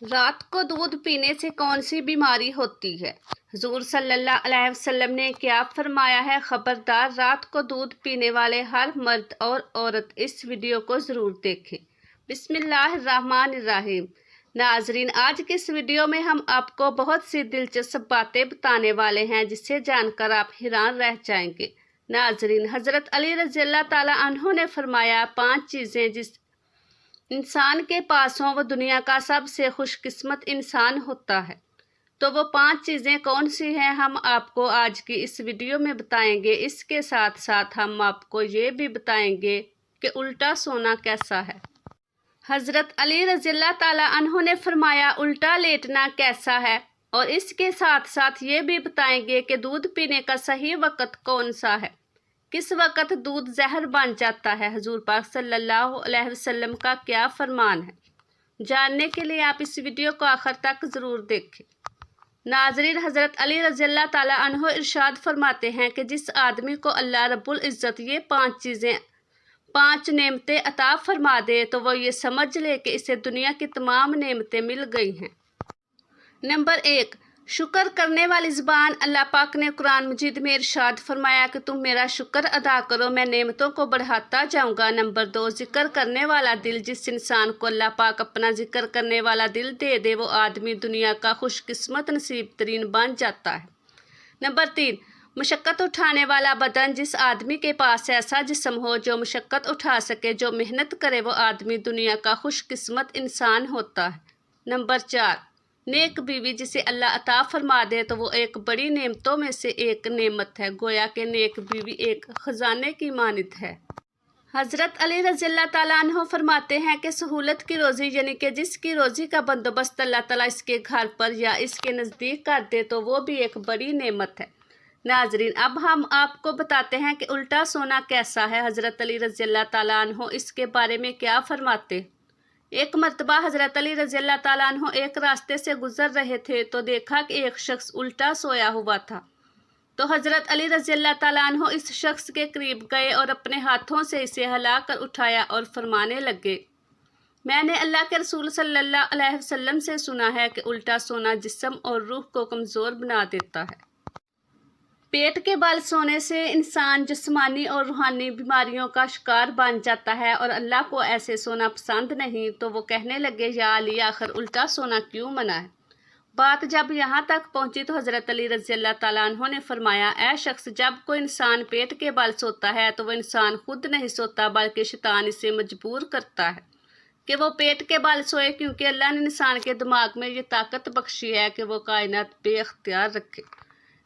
رات کو دودھ پینے سے کون سی بیماری ہوتی ہے؟ حضور صلی اللہ علیہ وسلم نے کیا فرمایا ہے؟ خبردار، رات کو دودھ پینے والے ہر مرد اور عورت اس ویڈیو کو ضرور دیکھیں۔ بسم اللہ الرحمن الرحیم۔ ناظرین، آج کے اس ویڈیو میں ہم آپ کو بہت سی دلچسپ باتیں بتانے والے ہیں جسے جان کر آپ حیران رہ جائیں گے۔ ناظرین، حضرت علی رضی اللہ تعالیٰ عنہ نے فرمایا، 5 چیزیں جس انسان کے پاس ہوں وہ دنیا کا سب سے خوش قسمت انسان ہوتا ہے۔ تو وہ 5 چیزیں کون سی ہیں، ہم آپ کو آج کی اس ویڈیو میں بتائیں گے۔ اس کے ساتھ ساتھ ہم آپ کو یہ بھی بتائیں گے کہ الٹا سونا کیسا ہے۔ حضرت علی رضی اللہ تعالیٰ عنہ نے فرمایا، الٹا لیٹنا کیسا ہے، اور اس کے ساتھ ساتھ یہ بھی بتائیں گے کہ دودھ پینے کا صحیح وقت کون سا ہے، کس وقت دودھ زہر بن جاتا ہے، حضور پاک صلی اللہ علیہ وسلم کا کیا فرمان ہے۔ جاننے کے لیے آپ اس ویڈیو کو آخر تک ضرور دیکھیں۔ ناظرین، حضرت علی رضی اللہ تعالیٰ عنہ ارشاد فرماتے ہیں کہ جس آدمی کو اللہ رب العزت یہ 5 نعمتیں عطا فرما دے تو وہ یہ سمجھ لے کہ اسے دنیا کی تمام نعمتیں مل گئی ہیں۔ نمبر 1، شکر کرنے والی زبان۔ اللہ پاک نے قرآن مجید میں ارشاد فرمایا کہ تم میرا شکر ادا کرو، میں نعمتوں کو بڑھاتا جاؤں گا۔ نمبر 2، ذکر کرنے والا دل۔ جس انسان کو اللہ پاک اپنا ذکر کرنے والا دل دے دے وہ آدمی دنیا کا خوش قسمت نصیب ترین بن جاتا ہے۔ نمبر 3، مشقت اٹھانے والا بدن۔ جس آدمی کے پاس ایسا جسم ہو جو مشقت اٹھا سکے، جو محنت کرے، وہ آدمی دنیا کا خوش قسمت انسان ہوتا ہے۔ نمبر 4، نیک بیوی۔ جسے اللہ عطا فرما دے تو وہ ایک بڑی نعمتوں میں سے ایک نعمت ہے، گویا کہ نیک بیوی ایک خزانے کی مانند ہے۔ حضرت علی رضی اللہ تعالیٰ عنہ فرماتے ہیں کہ سہولت کی روزی، یعنی کہ جس کی روزی کا بندوبست اللہ تعالیٰ اس کے گھر پر یا اس کے نزدیک کر دے تو وہ بھی ایک بڑی نعمت ہے۔ ناظرین، اب ہم آپ کو بتاتے ہیں کہ الٹا سونا کیسا ہے۔ حضرت علی رضی اللہ تعالیٰ عنہ اس کے بارے میں کیا فرماتے؟ ایک مرتبہ حضرت علی رضی اللہ تعالیٰ عنہ ایک راستے سے گزر رہے تھے تو دیکھا کہ ایک شخص الٹا سویا ہوا تھا۔ تو حضرت علی رضی اللہ تعالیٰ عنہ اس شخص کے قریب گئے اور اپنے ہاتھوں سے اسے ہلا کر اٹھایا اور فرمانے لگے، میں نے اللہ کے رسول صلی اللہ علیہ وسلم سے سنا ہے کہ الٹا سونا جسم اور روح کو کمزور بنا دیتا ہے۔ پیٹ کے بل سونے سے انسان جسمانی اور روحانی بیماریوں کا شکار بن جاتا ہے، اور اللہ کو ایسے سونا پسند نہیں۔ تو وہ کہنے لگے، یا علی، آخر الٹا سونا کیوں منع ہے؟ بات جب یہاں تک پہنچی تو حضرت علی رضی اللہ تعالیٰ عنہ نے فرمایا، اے شخص، جب کوئی انسان پیٹ کے بل سوتا ہے تو وہ انسان خود نہیں سوتا بلکہ شیطان اسے مجبور کرتا ہے کہ وہ پیٹ کے بل سوئے، کیونکہ اللہ نے انسان کے دماغ میں یہ طاقت بخشی ہے کہ وہ کائنات بے اختیار رکھے۔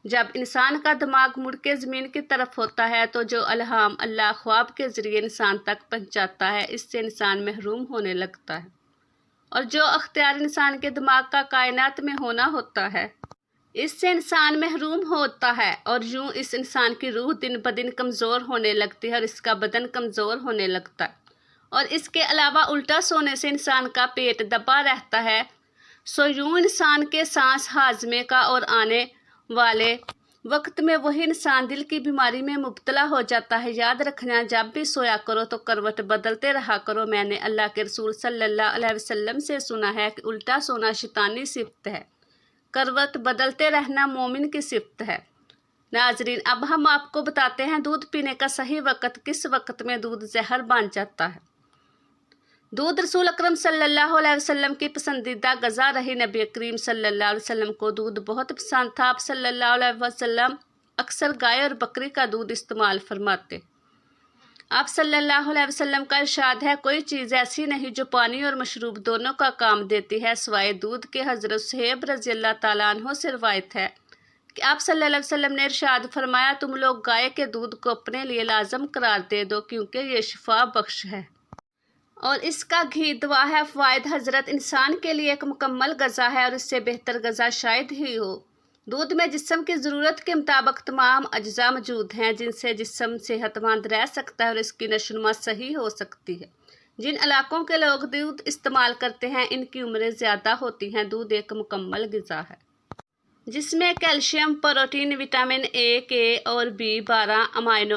جب انسان کا دماغ مڑ کے زمین کی طرف ہوتا ہے تو جو الہام اللہ خواب کے ذریعے انسان تک پہنچاتا ہے، اس سے انسان محروم ہونے لگتا ہے، اور جو اختیار انسان کے دماغ کا کائنات میں ہونا ہوتا ہے، اس سے انسان محروم ہوتا ہے، اور یوں اس انسان کی روح دن بدن کمزور ہونے لگتی ہے اور اس کا بدن کمزور ہونے لگتا ہے۔ اور اس کے علاوہ الٹا سونے سے انسان کا پیٹ دبا رہتا ہے، یوں انسان کے سانس ہاضمے کا اور آنے والے وقت میں وہی انسان دل کی بیماری میں مبتلا ہو جاتا ہے۔ یاد رکھنا، جب بھی سویا کرو تو کروٹ بدلتے رہا کرو۔ میں نے اللہ کے رسول صلی اللہ علیہ وسلم سے سنا ہے کہ الٹا سونا شیطانی صفت ہے، کروٹ بدلتے رہنا مومن کی صفت ہے۔ ناظرین، اب ہم آپ کو بتاتے ہیں دودھ پینے کا صحیح وقت، کس وقت میں دودھ زہر بن جاتا ہے۔ دودھ رسول اکرم صلی اللہ علیہ وسلم کی پسندیدہ غذا رہی۔ نبی کریم صلی اللہ علیہ وسلم کو دودھ بہت پسند تھا۔ آپ صلی اللہ علیہ وسلم اکثر گائے اور بکری کا دودھ استعمال فرماتے۔ آپ صلی اللہ علیہ وسلم کا ارشاد ہے، کوئی چیز ایسی نہیں جو پانی اور مشروب دونوں کا کام دیتی ہے سوائے دودھ کے۔ حضرت صہیب رضی اللہ تعالیٰ عنہ سے روایت ہے کہ آپ صلی اللہ علیہ وسلم نے ارشاد فرمایا، تم لوگ گائے کے دودھ کو اپنے لیے لازم قرار دے دو، کیونکہ یہ شفا بخش ہے اور اس کا گھی دوا ہے۔ فوائد: حضرت انسان کے لیے ایک مکمل غذا ہے اور اس سے بہتر غذا شاید ہی ہو۔ دودھ میں جسم کی ضرورت کے مطابق تمام اجزاء موجود ہیں جن سے جسم صحت مند رہ سکتا ہے اور اس کی نشو و نما صحیح ہو سکتی ہے۔ جن علاقوں کے لوگ دودھ استعمال کرتے ہیں ان کی عمریں زیادہ ہوتی ہیں۔ دودھ ایک مکمل غذا ہے جس میں کیلشیم، پروٹین، وٹامن اے، کے اور بی 12 امینو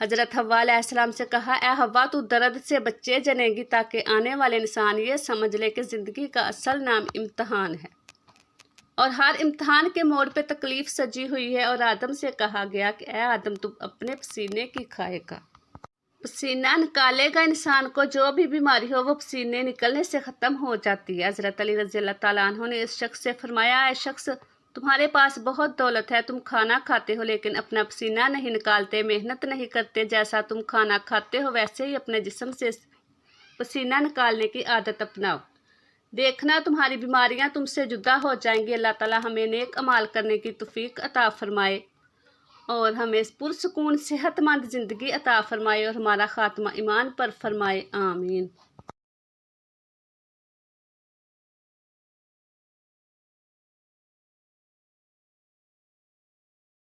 حضرت حوا علیہ السلام سے کہا، اے حوا، تو درد سے بچے جنے گی تاکہ آنے والے انسان یہ سمجھ لے کہ زندگی کا اصل نام امتحان ہے اور ہر امتحان کے موڑ پہ تکلیف سجی ہوئی ہے۔ اور آدم سے کہا گیا کہ اے آدم، تم اپنے پسینے کی کھائے گا، پسینہ نکالے گا۔ انسان کو جو بھی بیماری ہو وہ پسینے نکلنے سے ختم ہو جاتی ہے۔ حضرت علی رضی اللہ تعالیٰ عنہ نے اس شخص سے فرمایا، اے شخص، تمہارے پاس بہت دولت ہے، تم کھانا کھاتے ہو لیکن اپنا پسینہ نہیں نکالتے، محنت نہیں کرتے۔ جیسا تم کھانا کھاتے ہو ویسے ہی اپنے جسم سے پسینہ نکالنے کی عادت اپناؤ، دیکھنا تمہاری بیماریاں تم سے جدا ہو جائیں گی۔ اللہ تعالیٰ ہمیں نیک اعمال کرنے کی توفیق عطا فرمائے اور ہمیں پرسکون صحت مند زندگی عطا فرمائے اور ہمارا خاتمہ ایمان پر فرمائے، آمین۔